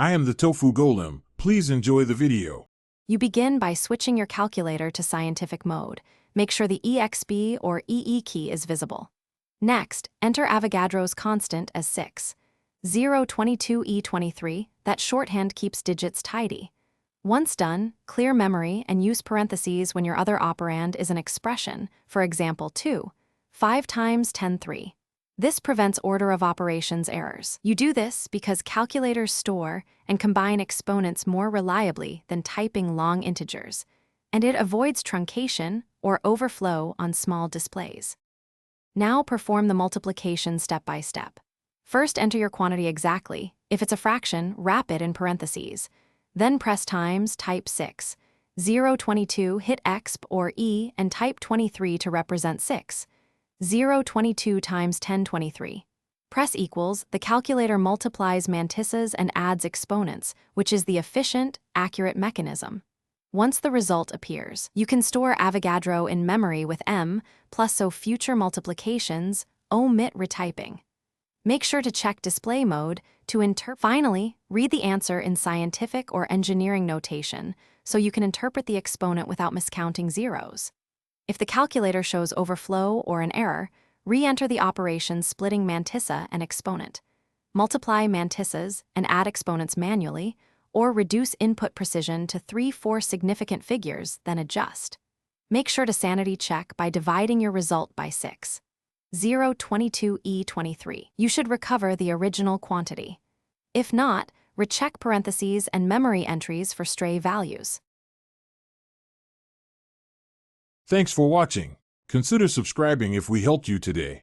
I am the tofu golem. Please enjoy the video. You begin by switching your calculator to scientific mode. Make sure the EXP or EE key is visible. Next, enter Avogadro's constant as 6. 022E23, that shorthand keeps digits tidy. Once done, clear memory and use parentheses when your other operand is an expression, for example 2. 5 times 10 3. This prevents order of operations errors. You do this because calculators store and combine exponents more reliably than typing long integers, and it avoids truncation or overflow on small displays. Now perform the multiplication step by step. First, enter your quantity exactly. If it's a fraction, wrap it in parentheses. Then press times, type 6. 022, hit exp or E and type 23 to represent 6. 022 times 1023. Press equals, the calculator multiplies mantisses and adds exponents, which is the efficient, accurate mechanism. Once the result appears, you can store Avogadro in memory with M, plus so future multiplications omit retyping. Make sure to check display mode to interpret. Finally, read the answer in scientific or engineering notation so you can interpret the exponent without miscounting zeros. If the calculator shows overflow or an error, re-enter the operation splitting mantissa and exponent. Multiply mantisses and add exponents manually, or reduce input precision to 3-4 significant figures, then adjust. Make sure to sanity check by dividing your result by 6. 022E23. You should recover the original quantity. If not, recheck parentheses and memory entries for stray values. Thanks for watching. Consider subscribing if we helped you today.